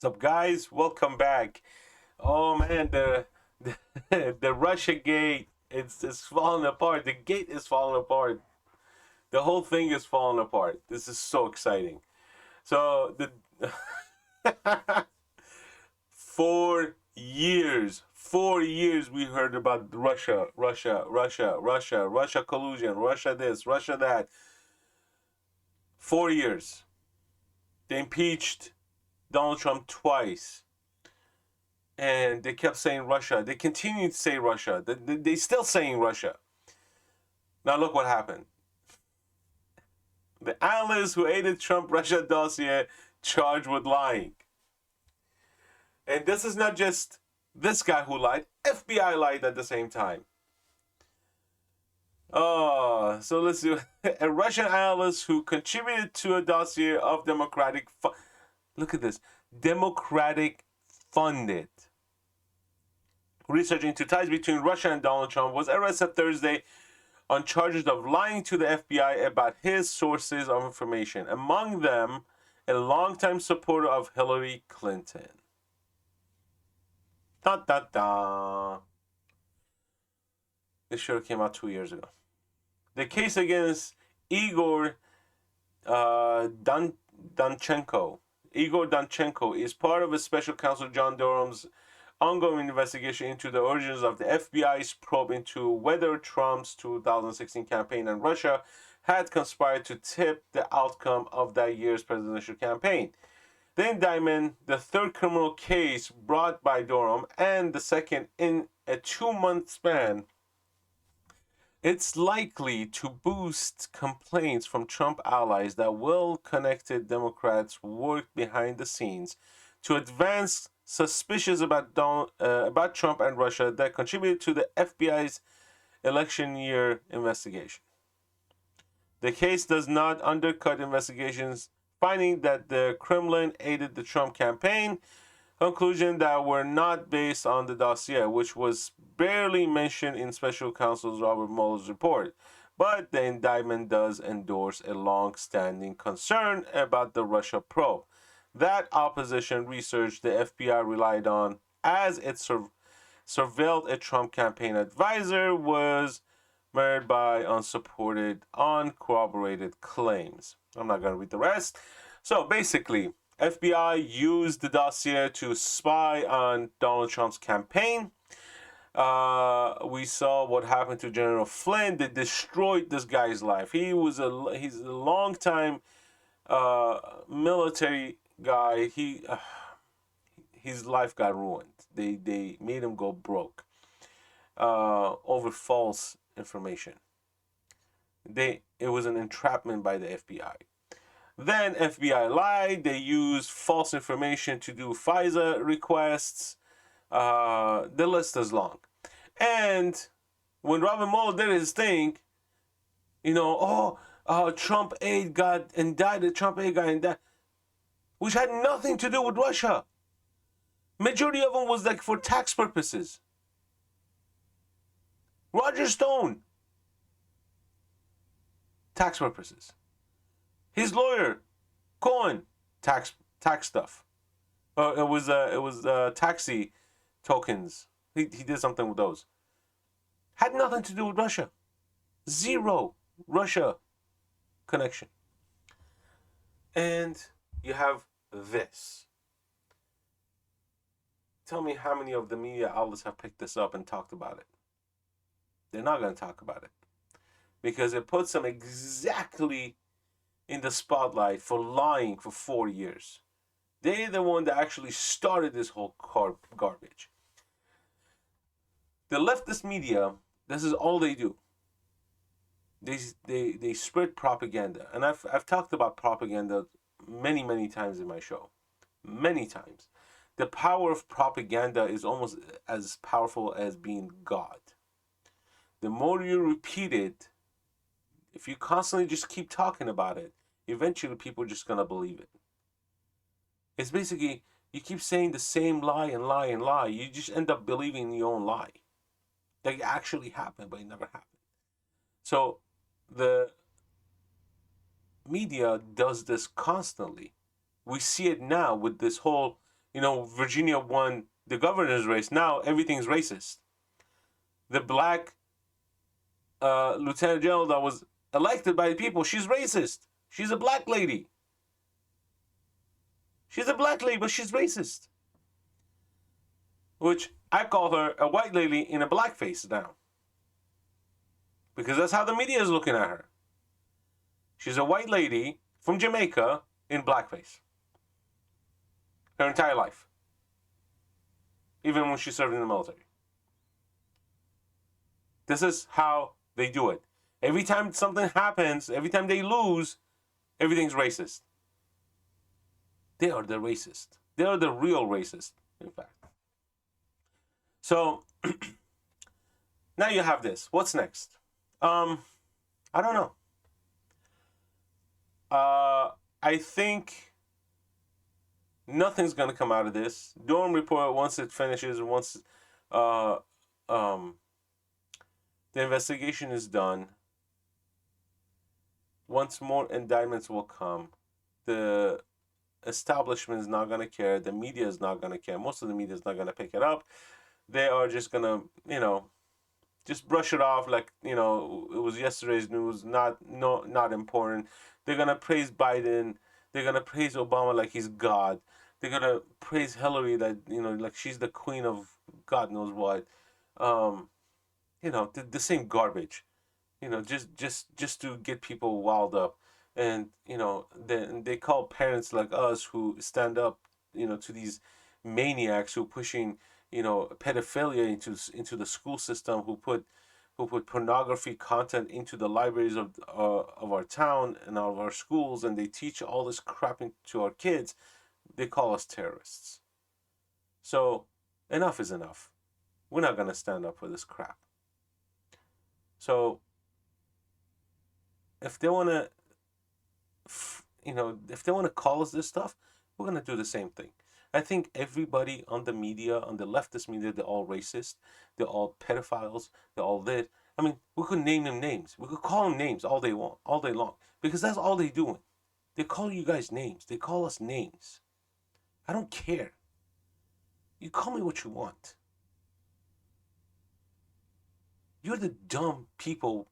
What's up, guys? Welcome back. Oh man, the the Russia gate it's falling apart. The gate is falling apart. The whole thing is falling apart. This is so exciting. So the 4 years we heard about Russia collusion, Russia this, Russia that. 4 years. They impeached Donald Trump twice. And they kept saying Russia. They continued to say Russia. They still saying Russia. Now look what happened. The analyst who aided Trump Russia dossier charged with lying. And this is not just this guy who lied. FBI lied at the same time. Oh, so let's do a Russian analyst who contributed to a dossier of look at this, Democratic funded research into ties between Russia and Donald Trump was arrested Thursday on charges of lying to the FBI about his sources of information, among them a longtime supporter of Hillary Clinton. Da da da. This show came out 2 years ago. The case against Igor Danchenko. Igor Danchenko is part of a special counsel John Durham's ongoing investigation into the origins of the FBI's probe into whether Trump's 2016 campaign and Russia had conspired to tip the outcome of that year's presidential campaign. The indictment, the third criminal case brought by Durham, and the second in a 2-month span, it's likely to boost complaints from Trump allies that well-connected Democrats worked behind the scenes to advance suspicions about Trump and Russia that contributed to the FBI's election year investigation. The case does not undercut investigations finding that the Kremlin aided the Trump campaign, conclusion that were not based on the dossier, which was barely mentioned in Special Counsel Robert Mueller's report. But the indictment does endorse a long-standing concern about the Russia probe. That opposition research the FBI relied on as it surveilled a Trump campaign advisor was marred by unsupported, uncorroborated claims. I'm not going to read the rest. So basically, FBI used the dossier to spy on Donald Trump's campaign. We saw what happened to General Flynn. They destroyed this guy's life. He's a long-time military guy. His life got ruined. They made him go broke over false information. It was an entrapment by the FBI. Then FBI lied. They used false information to do FISA requests. The list is long. And when Robert Mueller did his thing, Trump aide got indicted. Trump aide got indicted, which had nothing to do with Russia. Majority of them was like for tax purposes. Roger Stone, tax purposes. His lawyer, Cohen, tax stuff. It was taxi tokens. He did something with those. Had nothing to do with Russia. Zero Russia connection. And you have this. Tell me how many of the media outlets have picked this up and talked about it. They're not going to talk about it because it puts them exactly in the spotlight for lying for 4 years. They're the one that actually started this whole garbage. The leftist media, this is all they do. They spread propaganda, and I've talked about propaganda many times in my show, many times. The power of propaganda is almost as powerful as being God. The more you repeat it, if you constantly just keep talking about it, eventually people are just gonna believe it. It's basically you keep saying the same lie and lie and lie. You just end up believing your own lie. That actually happened, but it never happened. So the media does this constantly. We see it now with this whole, Virginia won the governor's race. Now everything's racist. The black lieutenant general that was elected by the people, she's racist. She's a black lady. She's a black lady, but she's racist. Which I call her a white lady in a blackface now. Because that's how the media is looking at her. She's a white lady from Jamaica in blackface. Her entire life. Even when she served in the military. This is how they do it. Every time something happens, every time they lose, everything's racist. They are the racist. They are the real racist, in fact. So, now you have this. What's next? I don't know. I think nothing's going to come out of this. Durham report, once it finishes, once the investigation is done, once more indictments will come, the establishment is not going to care. The media is not going to care. Most of the media is not going to pick it up. They are just going to, just brush it off like, it was yesterday's news, not important. They're going to praise Biden. They're going to praise Obama like he's God. They're going to praise Hillary that, like she's the queen of God knows what. The same garbage. Just to get people wild up. And, they call parents like us who stand up, to these maniacs who are pushing, pedophilia into the school system, who put pornography content into the libraries of our town and of our schools, and they teach all this crap to our kids. They call us terrorists. So enough is enough. We're not going to stand up for this crap. So if they want to, if they want to call us this stuff, we're going to do the same thing. I think everybody on the media, on the leftist media, they're all racist. They're all pedophiles. They're all this. I mean, we could name them names. We could call them names all day long. Because that's all they're doing. They call you guys names. They call us names. I don't care. You call me what you want. You're the dumb people,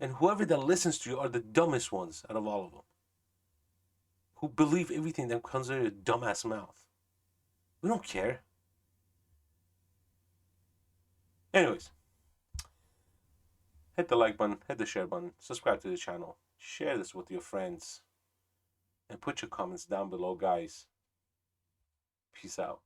and whoever that listens to you are the dumbest ones out of all of them. Who believe everything that comes out of your dumbass mouth. We don't care. Anyways, hit the like button, hit the share button, subscribe to the channel, share this with your friends, and put your comments down below, guys. Peace out.